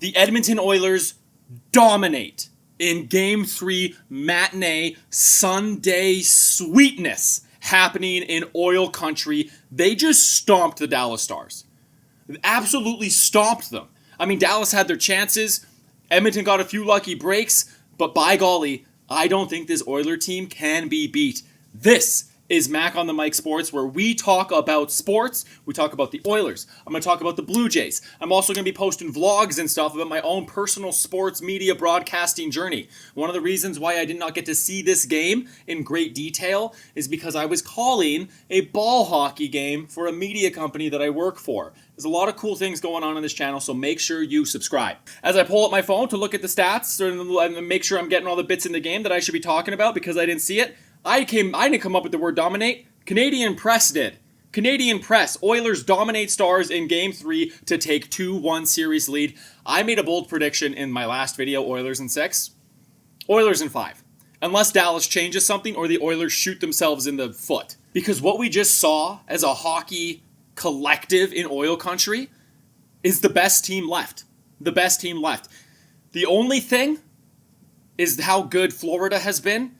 The Edmonton Oilers dominate in Game 3 matinee Sunday sweetness happening in Oil Country. They just stomped the Dallas Stars. Absolutely stomped them. I mean, Dallas had their chances. Edmonton got a few lucky breaks. But by golly, I don't think this Oiler team can be beat. This is Mac on the Mic Sports, where we talk about sports. We talk about the Oilers. I'm going to talk about the Blue Jays. I'm also going to be posting vlogs and stuff about my own personal sports media broadcasting journey. One of the reasons why I did not get to see this game in great detail is because I was calling a ball hockey game for a media company that I work for. There's a lot of cool things going on this channel, so make sure you subscribe. As I pull up my phone to look at the stats and make sure I'm getting all the bits in the game that I should be talking about because I didn't see it, I didn't come up with the word dominate. Canadian Press did. Canadian Press. Oilers dominate Stars in Game 3 to take 2-1 series lead. I made a bold prediction in my last video, Oilers in 6. Oilers in 5. Unless Dallas changes something or the Oilers shoot themselves in the foot. Because what we just saw as a hockey collective in Oil Country is the best team left. The best team left. The only thing is how good Florida has been.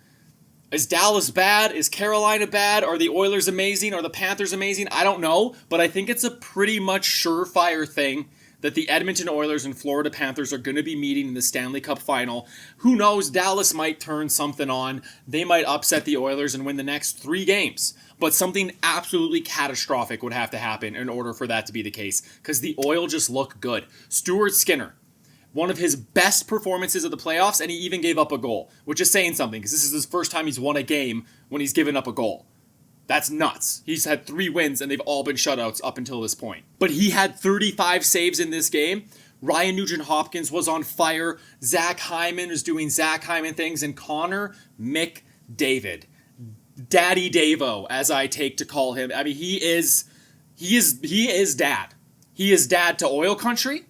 Is Dallas bad? Is Carolina bad? Are the Oilers amazing? Are the Panthers amazing? I don't know, but I think it's a pretty much surefire thing that the Edmonton Oilers and Florida Panthers are going to be meeting in the Stanley Cup final. Who knows? Dallas might turn something on. They might upset the Oilers and win the next 3 games. But something absolutely catastrophic would have to happen in order for that to be the case, because the Oil just look good. Stuart Skinner, one of his best performances of the playoffs, and he even gave up a goal, which is saying something, because this is his first time he's won a game when he's given up a goal. That's nuts. He's had 3 wins, and they've all been shutouts up until this point. But he had 35 saves in this game. Ryan Nugent-Hopkins was on fire. Zach Hyman was doing Zach Hyman things, and Connor McDavid, Daddy Davo, as I take to call him. I mean, he is dad. He is dad to Oil Country.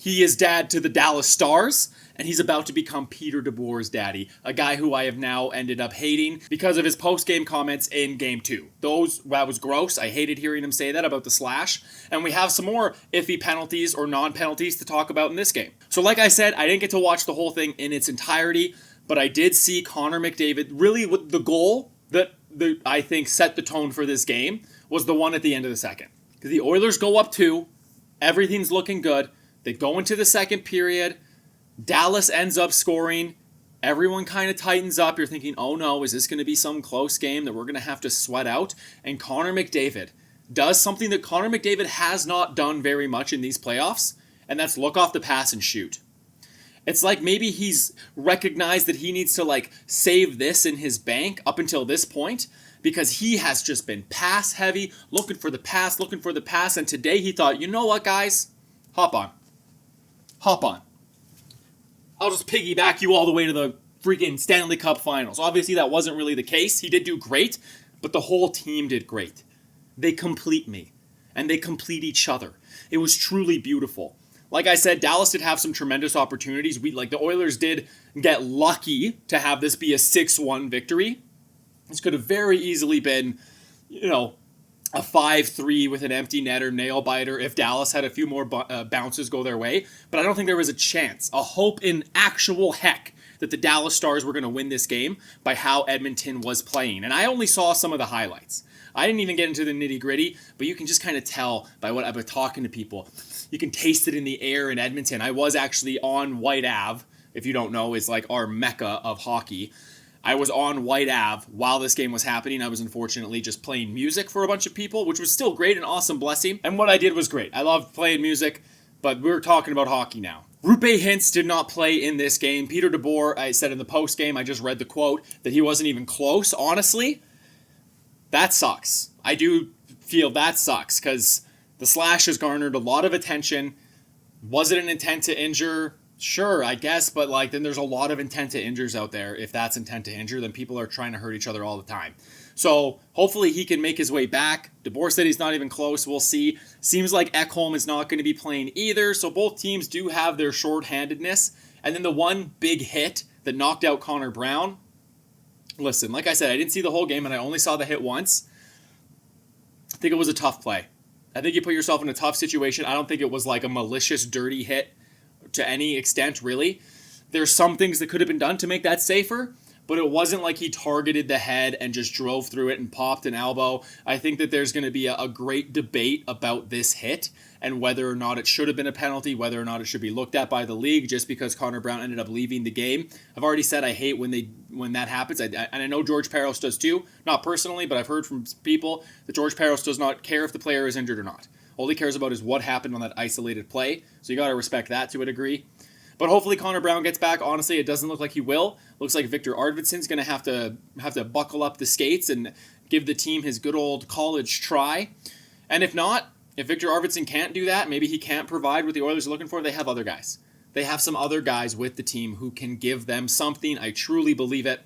He is dad to the Dallas Stars, and he's about to become Peter DeBoer's daddy, a guy who I have now ended up hating because of his post-game comments in Game 2. That was gross. I hated hearing him say that about the slash, and we have some more iffy penalties or non-penalties to talk about in this game. So like I said, I didn't get to watch the whole thing in its entirety, but I did see Connor McDavid, really with the goal that I think set the tone for this game was the one at the end of the second. Because the Oilers go up 2, everything's looking good. They go into the second period. Dallas ends up scoring. Everyone kind of tightens up. You're thinking, oh no, is this going to be some close game that we're going to have to sweat out? And Connor McDavid does something that Connor McDavid has not done very much in these playoffs, and that's look off the pass and shoot. It's like maybe he's recognized that he needs to save this in his bank up until this point, because he has just been pass heavy, looking for the pass, and today he thought, you know what, guys? Hop on. I'll just piggyback you all the way to the freaking Stanley Cup Finals. Obviously, that wasn't really the case. He did do great, but the whole team did great. They complete me, and they complete each other. It was truly beautiful. Like I said, Dallas did have some tremendous opportunities. The Oilers did get lucky to have this be a 6-1 victory. This could have very easily been, a 5-3 with an empty net or nail biter if Dallas had a few more bounces go their way. But I don't think there was a chance, a hope in actual heck, that the Dallas Stars were going to win this game by how Edmonton was playing. And I only saw some of the highlights. I didn't even get into the nitty-gritty, but you can just kind of tell by what I've been talking to people. You can taste it in the air in Edmonton. I was actually on White Ave, if you don't know, is our mecca of hockey. I was on White Ave while this game was happening. I was unfortunately just playing music for a bunch of people, which was still great, an awesome blessing. And what I did was great. I loved playing music, but we're talking about hockey now. Roope Hintz did not play in this game. Peter DeBoer, I said in the post-game, I just read the quote, that he wasn't even close. Honestly, that sucks. I do feel that sucks, because the slash has garnered a lot of attention. Was it an intent to injure? Sure, I guess, but then there's a lot of intent to injures out there. If that's intent to injure, then people are trying to hurt each other all the time. So hopefully he can make his way back. DeBoer said he's not even close. We'll see. Seems like Ekholm is not going to be playing either. So both teams do have their shorthandedness. And then the one big hit that knocked out Connor Brown. Listen, like I said, I didn't see the whole game and I only saw the hit once. I think it was a tough play. I think you put yourself in a tough situation. I don't think it was a malicious, dirty hit. to any extent, really. There's some things that could have been done to make that safer, but it wasn't like he targeted the head and just drove through it and popped an elbow. I think that there's going to be a great debate about this hit and whether or not it should have been a penalty, whether or not it should be looked at by the league just because Connor Brown ended up leaving the game. I've already said I hate when that happens, and I know George Parros does too. Not personally, but I've heard from people that George Parros does not care if the player is injured or not. All he cares about is what happened on that isolated play, so you got to respect that to a degree. But hopefully Connor Brown gets back. Honestly, it doesn't look like he will. Looks like Victor Arvidsson's going to have to buckle up the skates and give the team his good old college try. And if not, if Victor Arvidsson can't do that, maybe he can't provide what the Oilers are looking for, they have other guys. They have some other guys with the team who can give them something. I truly believe it.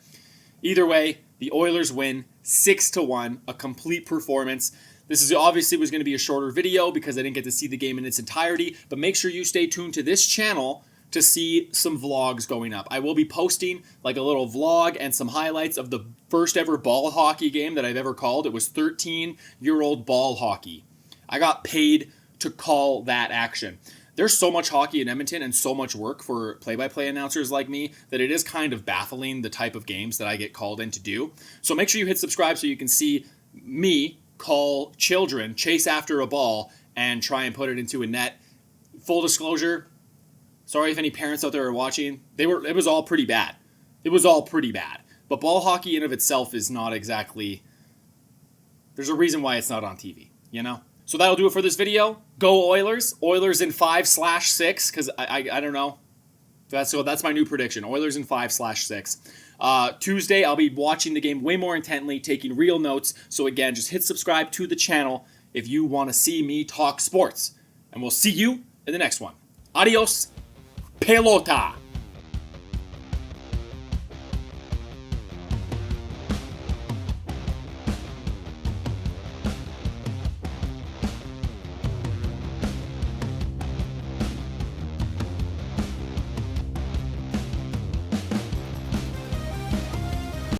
Either way, the Oilers win 6-1, a complete performance. This is obviously was going to be a shorter video because I didn't get to see the game in its entirety, but make sure you stay tuned to this channel to see some vlogs going up. I will be posting like a little vlog and some highlights of the first ever ball hockey game that I've ever called. It was 13-year-old ball hockey. I got paid to call that action. There's so much hockey in Edmonton and so much work for play-by-play announcers like me that it is kind of baffling the type of games that I get called in to do. So make sure you hit subscribe so you can see me call children, chase after a ball, and try and put it into a net. Full disclosure, sorry if any parents out there are watching. It was all pretty bad. It was all pretty bad. But ball hockey in of itself is not exactly... There's a reason why it's not on TV, you know? So that'll do it for this video. Go Oilers. Oilers in 5/6, because I don't know. That's my new prediction. Oilers in 5/6. Tuesday, I'll be watching the game way more intently, taking real notes. So again, just hit subscribe to the channel if you want to see me talk sports. And we'll see you in the next one. Adios, pelota.